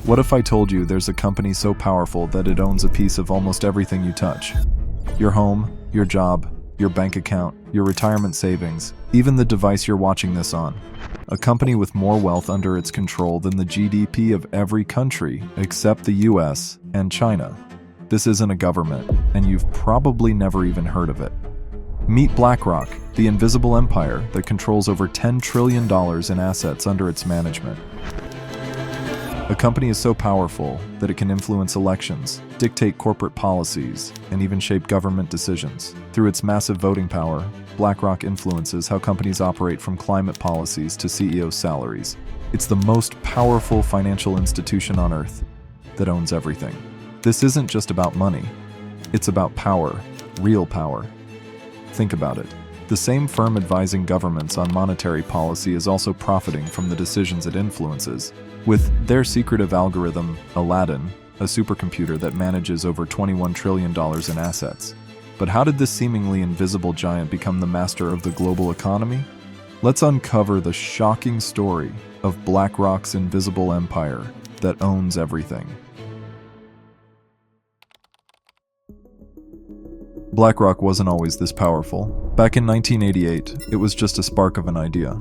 What if I told you there's a company so powerful that it owns a piece of almost everything you touch? Your home, your job, your bank account, your retirement savings, even the device you're watching this on. A company with more wealth under its control than the GDP of every country except the US and China. This isn't a government, and you've probably never even heard of it. Meet BlackRock, the invisible empire that controls over $10 trillion in assets under its management. A company is so powerful that it can influence elections, dictate corporate policies, and even shape government decisions. Through its massive voting power, BlackRock influences how companies operate, from climate policies to CEO salaries. It's the most powerful financial institution on Earth that owns everything. This isn't just about money. It's about power, real power. Think about it. The same firm advising governments on monetary policy is also profiting from the decisions it influences. With their secretive algorithm, Aladdin, a supercomputer that manages over $21 trillion in assets. But how did this seemingly invisible giant become the master of the global economy? Let's uncover the shocking story of BlackRock's invisible empire that owns everything. BlackRock wasn't always this powerful. Back in 1988, it was just a spark of an idea.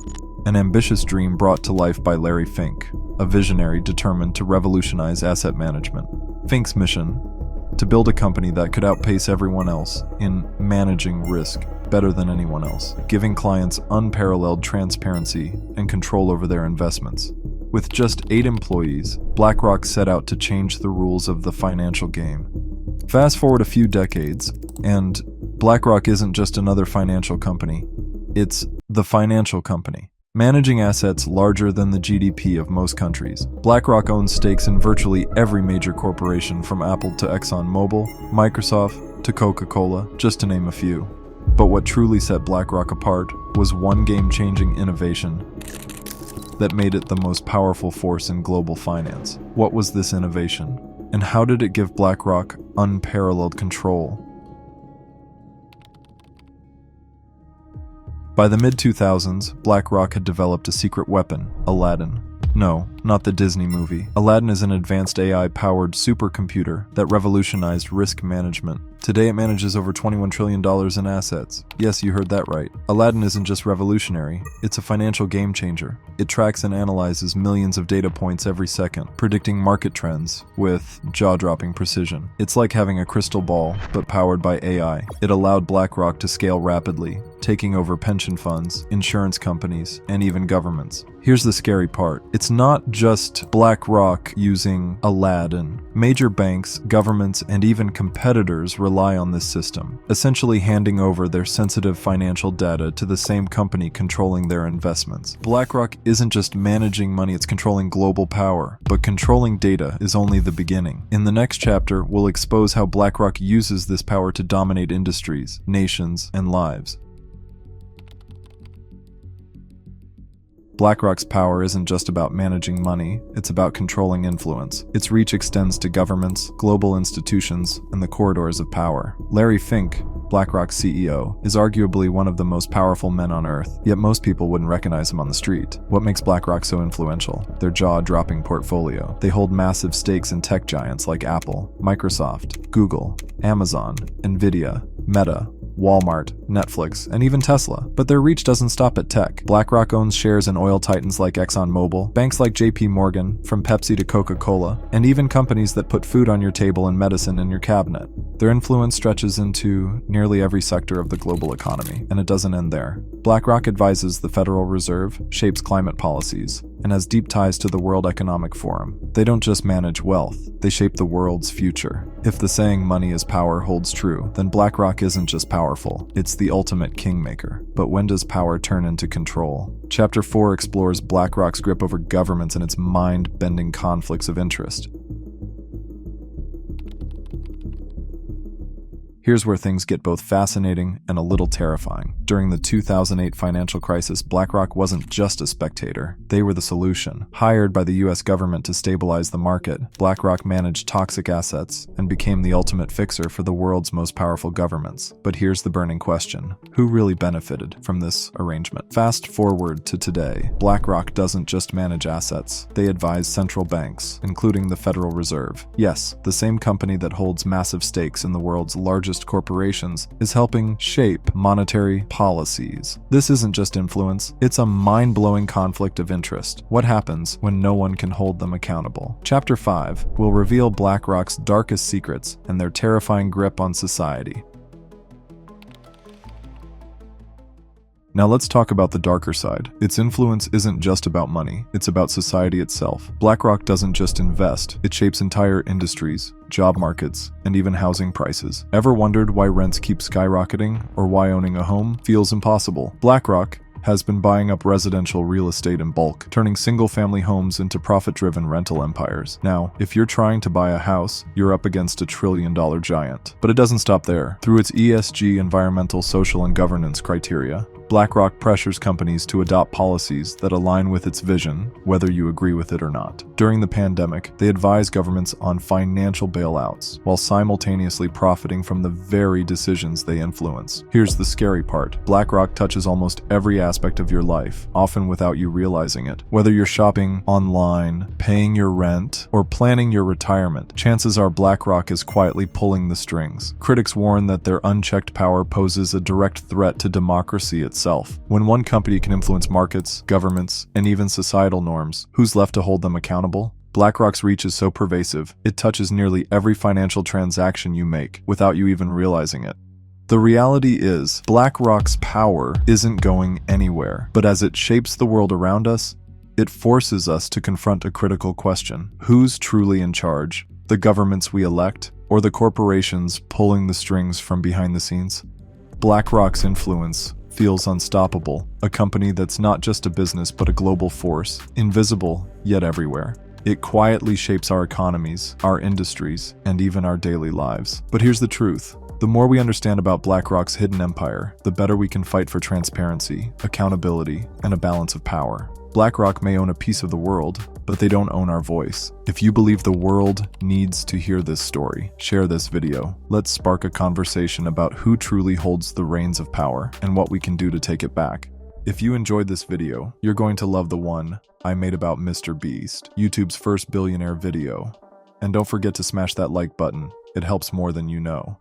An ambitious dream brought to life by Larry Fink, a visionary determined to revolutionize asset management. Fink's mission: to build a company that could outpace everyone else in managing risk better than anyone else, giving clients unparalleled transparency and control over their investments. With just 8 employees, BlackRock set out to change the rules of the financial game. Fast forward a few decades, and BlackRock isn't just another financial company. It's the financial company, managing assets larger than the GDP of most countries. BlackRock owns stakes in virtually every major corporation, from Apple to ExxonMobil, Microsoft to Coca-Cola, just to name a few. But what truly set BlackRock apart was one game-changing innovation that made it the most powerful force in global finance. What was this innovation? And how did it give BlackRock unparalleled control? By the mid-2000s, BlackRock had developed a secret weapon, Aladdin. No, not the Disney movie. Aladdin is an advanced AI-powered supercomputer that revolutionized risk management. Today it manages over $21 trillion in assets. Yes, you heard that right. Aladdin isn't just revolutionary, it's a financial game changer. It tracks and analyzes millions of data points every second, predicting market trends with jaw-dropping precision. It's like having a crystal ball, but powered by AI. It allowed BlackRock to scale rapidly, taking over pension funds, insurance companies, and even governments. Here's the scary part. It's not just BlackRock using Aladdin. Major banks, governments, and even competitors rely on this system, essentially handing over their sensitive financial data to the same company controlling their investments. BlackRock isn't just managing money, it's controlling global power. But controlling data is only the beginning. In the next chapter, we'll expose how BlackRock uses this power to dominate industries, nations, and lives. BlackRock's power isn't just about managing money, it's about controlling influence. Its reach extends to governments, global institutions, and the corridors of power. Larry Fink, BlackRock's CEO, is arguably one of the most powerful men on Earth, yet most people wouldn't recognize him on the street. What makes BlackRock so influential? Their jaw-dropping portfolio. They hold massive stakes in tech giants like Apple, Microsoft, Google, Amazon, Nvidia, Meta, Walmart, Netflix, and even Tesla. But their reach doesn't stop at tech. BlackRock owns shares in oil titans like ExxonMobil, banks like JP Morgan, from Pepsi to Coca-Cola, and even companies that put food on your table and medicine in your cabinet. Their influence stretches into nearly every sector of the global economy, and it doesn't end there. BlackRock advises the Federal Reserve, shapes climate policies, and has deep ties to the World Economic Forum. They don't just manage wealth, they shape the world's future. If the saying "money is power" holds true, then BlackRock isn't just powerful, it's the ultimate kingmaker. But when does power turn into control? Chapter 4 explores BlackRock's grip over governments and its mind-bending conflicts of interest. Here's where things get both fascinating and a little terrifying. During the 2008 financial crisis, BlackRock wasn't just a spectator. They were the solution. Hired by the US government to stabilize the market, BlackRock managed toxic assets and became the ultimate fixer for the world's most powerful governments. But here's the burning question. Who really benefited from this arrangement? Fast forward to today. BlackRock doesn't just manage assets. They advise central banks, including the Federal Reserve. Yes, the same company that holds massive stakes in the world's largest corporations is helping shape monetary policies. This isn't just influence, it's a mind-blowing conflict of interest. What happens when no one can hold them accountable? Chapter 5 will reveal BlackRock's darkest secrets and their terrifying grip on society. Now let's talk about the darker side. Its influence isn't just about money, it's about society itself. BlackRock doesn't just invest, it shapes entire industries, job markets, and even housing prices. Ever wondered why rents keep skyrocketing or why owning a home feels impossible? BlackRock has been buying up residential real estate in bulk, turning single-family homes into profit-driven rental empires. Now, if you're trying to buy a house, you're up against a trillion-dollar giant. But it doesn't stop there. Through its ESG, environmental, social, and governance criteria, BlackRock pressures companies to adopt policies that align with its vision, whether you agree with it or not. During the pandemic, they advise governments on financial bailouts, while simultaneously profiting from the very decisions they influence. Here's the scary part. BlackRock touches almost every aspect of your life, often without you realizing it. Whether you're shopping online, paying your rent, or planning your retirement, chances are BlackRock is quietly pulling the strings. Critics warn that their unchecked power poses a direct threat to democracy itself. When one company can influence markets, governments, and even societal norms, who's left to hold them accountable? BlackRock's reach is so pervasive, it touches nearly every financial transaction you make, without you even realizing it. The reality is, BlackRock's power isn't going anywhere, but as it shapes the world around us, it forces us to confront a critical question. Who's truly in charge? The governments we elect, or the corporations pulling the strings from behind the scenes? BlackRock's influence feels unstoppable, a company that's not just a business but a global force, invisible yet everywhere. It quietly shapes our economies, our industries, and even our daily lives. But here's the truth. The more we understand about BlackRock's hidden empire, the better we can fight for transparency, accountability, and a balance of power. BlackRock may own a piece of the world, but they don't own our voice. If you believe the world needs to hear this story, share this video. Let's spark a conversation about who truly holds the reins of power and what we can do to take it back. If you enjoyed this video, you're going to love the one I made about Mr. Beast, YouTube's first billionaire video. And don't forget to smash that like button. It helps more than you know.